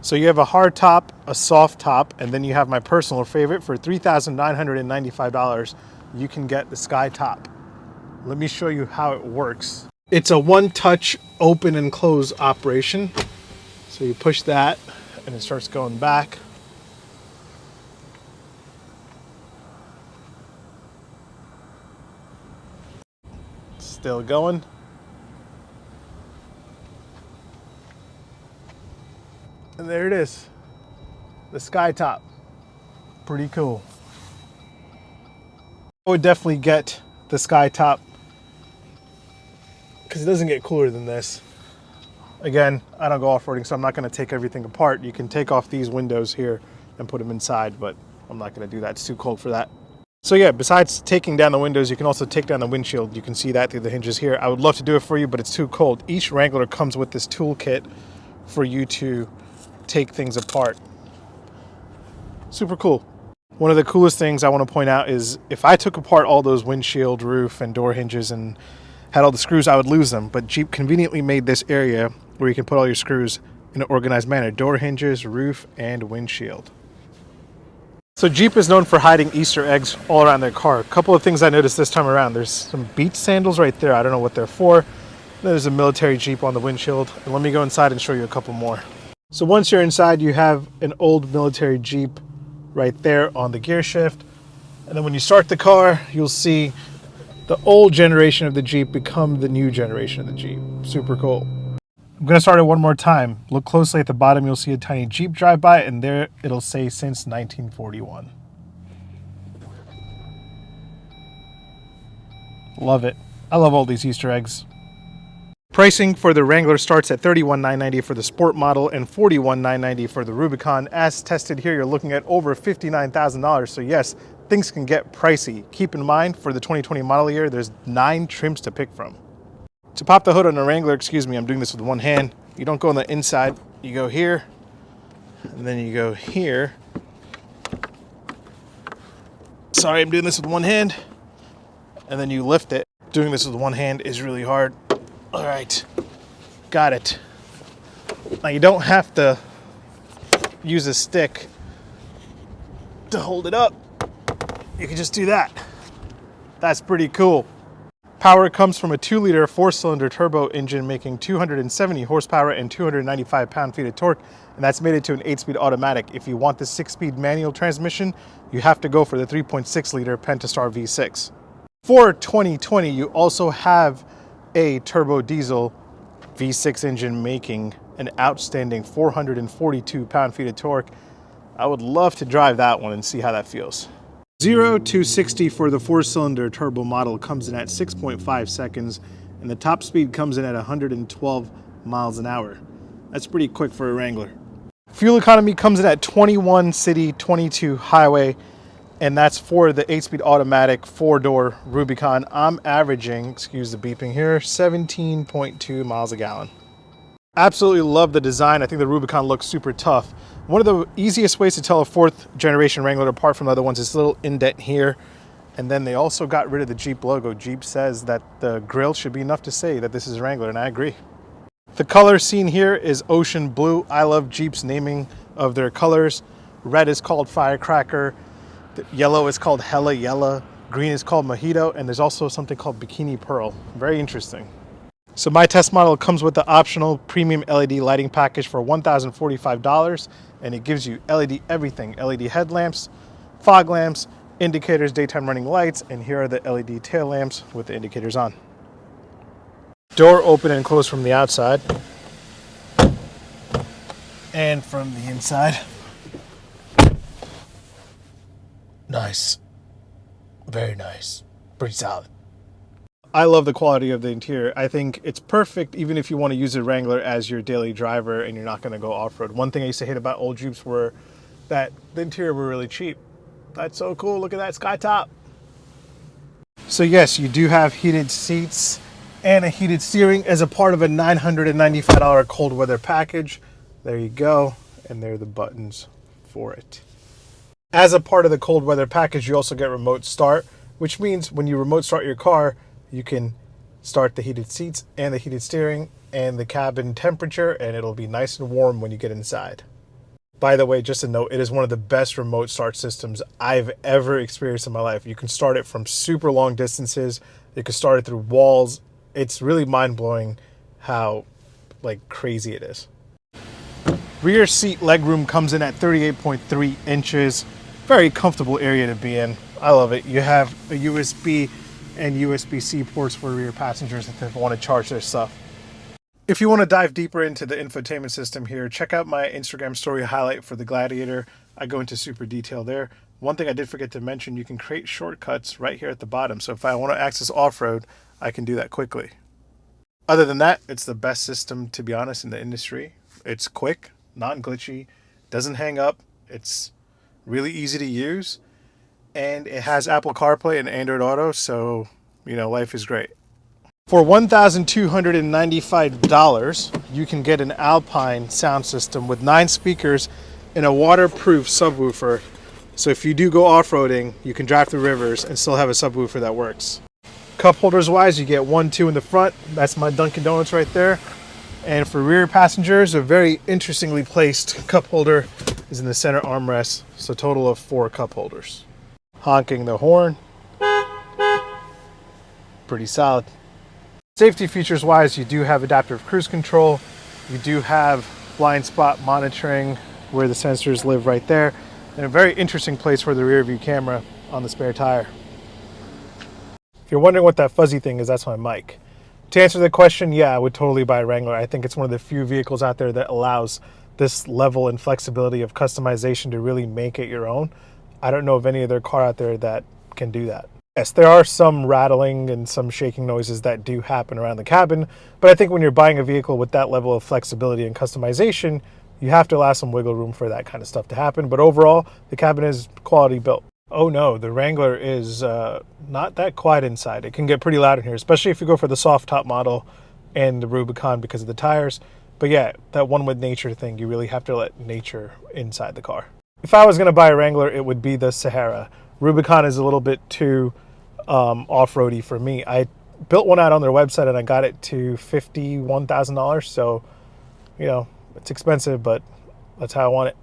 So you have a hard top, a soft top, and then you have my personal favorite. For $3,995, you can get the Sky Top. Let me show you how it works. It's a one-touch open and close operation. So you push that and it starts going back. Still going. And there it is, the Sky Top. Pretty cool. I would definitely get the Sky Top because it doesn't get cooler than this. Again, I don't go off-roading, so I'm not going to take everything apart. You can take off these windows here and put them inside, but I'm not going to do that. It's too cold for that. So yeah, besides taking down the windows, you can also take down the windshield. You can see that through the hinges here. I would love to do it for you, but it's too cold. Each Wrangler comes with this toolkit for you to take things apart. Super cool. One of the coolest things I want to point out is if I took apart all those windshield, roof, and door hinges and had all the screws, I would lose them. But Jeep conveniently made this area where you can put all your screws in an organized manner. Door hinges, roof, and windshield. So Jeep is known for hiding Easter eggs all around their car. A couple of things I noticed this time around. There's some beach sandals right there. I don't know what they're for. There's a military Jeep on the windshield. And let me go inside and show you a couple more. So once you're inside, you have an old military Jeep right there on the gear shift. And then when you start the car, you'll see the old generation of the Jeep become the new generation of the Jeep. Super cool. I'm going to start it one more time. Look closely at the bottom. You'll see a tiny Jeep drive by, and there it'll say since 1941. Love it. I love all these Easter eggs. Pricing for the Wrangler starts at $31,990 for the Sport model and $41,990 for the Rubicon. As tested here, you're looking at over $59,000. So yes, things can get pricey. Keep in mind, for the 2020 model year, there's 9 trims to pick from. To pop the hood on a Wrangler, excuse me, I'm doing this with one hand. You don't go on the inside. You go here, and then you go here. Sorry, I'm doing this with one hand. And then you lift it. Doing this with one hand is really hard. All right, got it. Now you don't have to use a stick to hold it up. You can just do that. That's pretty cool. Power comes from a 2-liter 4-cylinder turbo engine making 270 horsepower and 295 pound-feet of torque, and that's made it to an 8-speed automatic. If you want the 6-speed manual transmission, you have to go for the 3.6-liter Pentastar V6. For 2020, you also have a turbo diesel V6 engine making an outstanding 442 pound-feet of torque. I would love to drive that one and see how that feels. 0 to 60 for the 4-cylinder turbo model comes in at 6.5 seconds, and the top speed comes in at 112 miles an hour. That's pretty quick for a Wrangler. Fuel economy comes in at 21 city, 22 highway, and that's for the 8-speed automatic 4-door Rubicon. I'm averaging, excuse the beeping here, 17.2 miles a gallon. Absolutely love the design. I think the Rubicon looks super tough. One of the easiest ways to tell a 4th generation Wrangler apart from the other ones is this little indent here. And then they also got rid of the Jeep logo. Jeep says that the grille should be enough to say that this is Wrangler, and I agree. The color seen here is ocean blue. I love Jeep's naming of their colors. Red is called Firecracker. Yellow is called Hella Yella. Green is called Mojito. And there's also something called Bikini Pearl. Very interesting. So my test model comes with the optional premium LED lighting package for $1,045, and it gives you LED everything. LED headlamps, fog lamps, indicators, daytime running lights, and here are the LED tail lamps with the indicators on. Door open and close from the outside and from the inside. Nice. Very nice. Pretty solid. I love the quality of the interior. I think it's perfect even if you want to use a Wrangler as your daily driver and you're not going to go off-road. One thing I used to hate about old Jeeps were that the interior were really cheap. That's so cool. Look at that Sky Top. So yes, you do have heated seats and a heated steering as a part of a $995 cold weather package. There you go. And there are the buttons for it. As a part of the cold weather package, you also get remote start, which means when you remote start your car, you can start the heated seats and the heated steering and the cabin temperature, and it'll be nice and warm when you get inside. By the way, just a note, it is one of the best remote start systems I've ever experienced in my life. You can start it from super long distances. You can start it through walls. It's really mind-blowing how like crazy it is. Rear seat legroom comes in at 38.3 inches. Very comfortable area to be in. I love it. You have a USB and USB-C ports for rear passengers if they want to charge their stuff. If you want to dive deeper into the infotainment system here, check out my Instagram story highlight for the Gladiator. I go into super detail there. One thing I did forget to mention, you can create shortcuts right here at the bottom. So if I want to access off-road, I can do that quickly. Other than that, it's the best system, to be honest, in the industry. It's quick, not glitchy, doesn't hang up. It's really easy to use, and it has Apple CarPlay and Android Auto, so, you know, life is great. For $1,295, you can get an Alpine sound system with 9 speakers and a waterproof subwoofer. So if you do go off-roading, you can drive through rivers and still have a subwoofer that works. Cup holders wise, you get 1, 2 in the front. That's my Dunkin' Donuts right there. And for rear passengers, a very interestingly placed cup holder is in the center armrest. So a total of 4 cup holders. Honking the horn. Pretty solid. Safety features wise, you do have adaptive cruise control. You do have blind spot monitoring where the sensors live right there. And a very interesting place for the rear view camera on the spare tire. If you're wondering what that fuzzy thing is, that's my mic. To answer the question, yeah, I would totally buy a Wrangler. I think it's one of the few vehicles out there that allows this level and flexibility of customization to really make it your own. I don't know of any other car out there that can do that. Yes, there are some rattling and some shaking noises that do happen around the cabin, but I think when you're buying a vehicle with that level of flexibility and customization, you have to allow some wiggle room for that kind of stuff to happen. But overall, the cabin is quality built. Oh no, the Wrangler is not that quiet inside. It can get pretty loud in here, especially if you go for the soft top model and the Rubicon because of the tires. But yeah, that one with nature thing, you really have to let nature inside the car. If I was going to buy a Wrangler, it would be the Sahara. Rubicon is a little bit too off-roady for me. I built one out on their website and I got it to $51,000. So, you know, it's expensive, but that's how I want it.